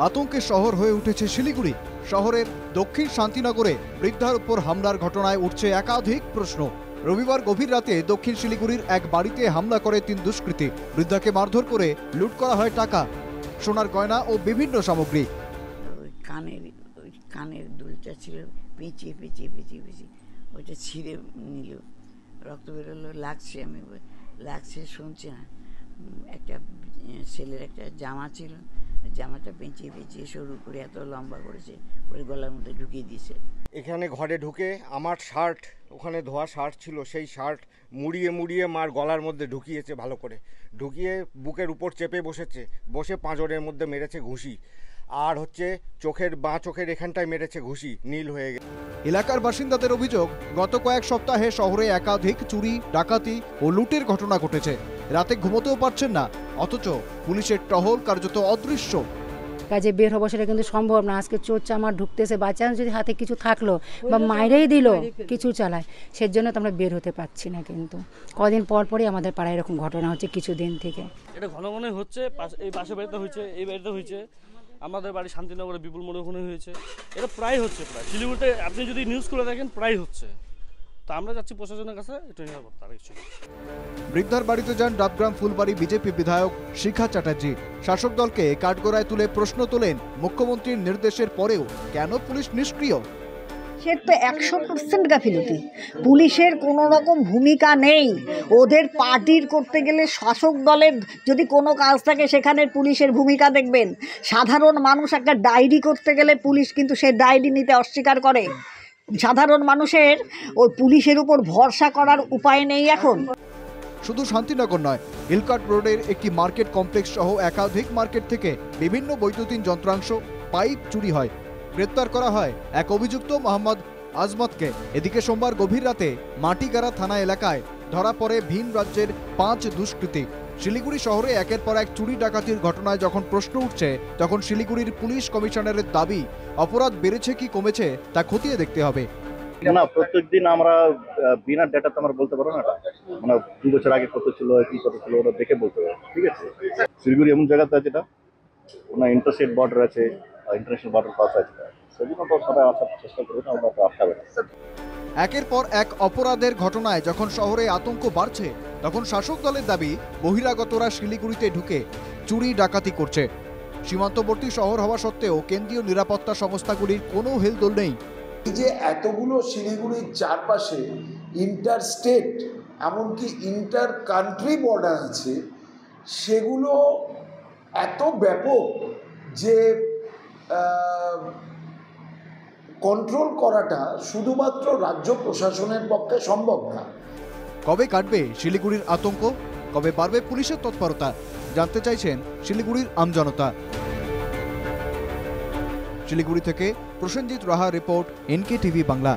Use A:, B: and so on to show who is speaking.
A: আতঙ্কের শহর হয়ে উঠেছে শিলিগুড়ি। শহরের দক্ষিণ শান্তিনগরে বৃদ্ধার উপর হামলার ঘটনায় উঠছে একাধিক প্রশ্ন। রবিবার গভীর রাতে দক্ষিণ শিলিগুড়ির এক বাড়িতে হামলা করে 3 দুষ্কৃতী। বৃদ্ধাকে মারধর করে লুট করা হয় টাকা, সোনার গয়না ও বিভিন্ন সামগ্রী।
B: কানের দুলটা ছিল পেঁচিয়ে ওইটা ছিঁড়ে নিল, রক্ত বেরোলো, লাগছে শুনছে না। একটা ছেলের একটা জামা ছিল, জামাটা পেঁচিয়ে সরু করে এত লম্বা করেছে, ওই গলার মধ্যে ঢুকিয়ে দিয়েছে।
C: এখানে ঘরে ঢুকে আমার শার্ট, ওখানে ধোয়া শার্ট ছিল, সেই শার্ট মুড়িয়ে মার গলার মধ্যে ঢুকিয়েছে, ভালো করে ঢুকিয়ে বুকের উপর চেপে বসে পাঁজরের মধ্যে মেরেছে ঘুষি, আর বাঁ চোখের এখানটায় মেরেছে ঘুষি, নীল হয়ে গেছে।
A: এলাকার বাসিন্দাদের অভিযোগ, গত কয়েক সপ্তাহে শহরে একাধিক চুরি, ডাকাতি ও লুটের ঘটনা ঘটেছে। রাতে ঘুমোতেও পারছেন না, অথচ পুলিশের টহল কার্যত অদৃশ্য।
D: কাজে বের হবো সেটা কিন্তু সম্ভব না। আজকে চোর চামার ঢুকতেছে, বাচ্চা যদি হাতে কিছু থাকলো বা মাইরেই দিল কিছু চালায়, সেজন্য তো আমরা বের হতে পারছি না। কিন্তু কদিন পরই আমাদের পাড়ায় এরকম ঘটনা হচ্ছে, কিছুদিন থেকে
E: এটা ঘন ঘন হচ্ছে। এই পাশে বাড়িতে হয়েছে, এই বাড়িতে হয়েছে, আমাদের বাড়ি শান্তিনগরে বিপুল মোড়ে ওখানে হয়েছে। এটা প্রায় হচ্ছে, প্রায় শিলিগুড়িতে আপনি যদি নিউজ করে দেখেন প্রায় হচ্ছে। তা আমরা যাচ্ছি প্রশাসনের কাছে, এটা নিরাপত্তা আর কিছু।
A: বৃদ্ধার বাড়িতে যান ডাবগ্রাম ফুলবাড়ি বিজেপি বিধায়ক শিখা চ্যাটার্জি। শাসক দলকে কাঠগড়ায় তুলে প্রশ্ন তোলেন, মুখ্যমন্ত্রীর নির্দেশের পরেও কেন পুলিশ নিষ্ক্রিয়?
F: সে তো 100% গাফিলতি। পুলিশের কোনো রকম ভূমিকা নেই। ওদের পার্টির করতে গেলে শাসক দলের যদি কোনো কাজ থাকে সেখানে পুলিশের ভূমিকা দেখবেন। সাধারণ মানুষ একটা ডায়েরি করতে গেলে পুলিশ কিন্তু সে ডায়েরি নিতে অস্বীকার করে। সাধারণ মানুষের ওই পুলিশের উপর ভরসা করার উপায় নেই এখন।
A: শুধু শান্তিনগর নয়, হিলকাট রোডের একটি মার্কেট কমপ্লেক্স সহ একাধিক মার্কেট থেকে বিভিন্ন বৈদ্যুতিন যন্ত্রাংশ, পাইপ চুরি হয়। গ্রেপ্তার করা হয় এক অভিযুক্ত মোহাম্মদ আজমতকে। এদিকে সোমবার গভীর রাতে মাটিগাড়া থানা এলাকায় ধরা পড়ে ভিন রাজ্যের 5 দুষ্কৃতী। শিলিগুড়ি শহরে একের পর এক চুরি ডাকাতির ঘটনায় যখন প্রশ্ন উঠছে, তখন শিলিগুড়ির পুলিশ কমিশনারের দাবি, অপরাধ বেড়েছে কি কমেছে তা খতিয়ে দেখতে হবে।
G: না, প্রত্যেকদিন আমরা বিনা ডেটাতে আমরা বলতে পারবো না। মানে 2 বছর আগে কত ছিল, কি কত ছিল, ওরা দেখে বলতে হবে। ঠিক আছে, শিলিগুড়ি এমন জায়গাতে আছে, এটা ওনার ইন্টারস্টেট বর্ডার আছে, ইন্টারন্যাশনাল বর্ডার পাস আছে, সেজন্য তো সবাই আসার চেষ্টা করবে, আমরা তো আটকাবে না।
A: একের পর এক অপরাধের ঘটনায় যখন শহরে আতঙ্ক বাড়ছে, তখন শাসক দলের দাবি, বহিরাগতরা শিলিগুড়িতে ঢুকে চুরি ডাকাতি করছে। সীমান্তবর্তী শহর হওয়া সত্ত্বেও কেন্দ্রীয় নিরাপত্তা সংস্থাগুলির কোনো হেলদোল নেই।
H: এই যে এতগুলো শিলিগুড়ির চারপাশে ইন্টারস্টেট, এমনকি ইন্টার কান্ট্রি বর্ডার আছে, সেগুলো এত ব্যাপক যে কন্ট্রোল করাটা শুধুমাত্র রাজ্য প্রশাসনের পক্ষে সম্ভব না।
A: কবে কাটবে শিলিগুড়ির আতঙ্ক, কবে বাড়বে পুলিশের তৎপরতা, জানতে চাইছেন শিলিগুড়ির আমজনতা। শিলিগুড়ি থেকে প্রসেনজিৎ রাহা রিপোর্ট, NK টিভি বাংলা।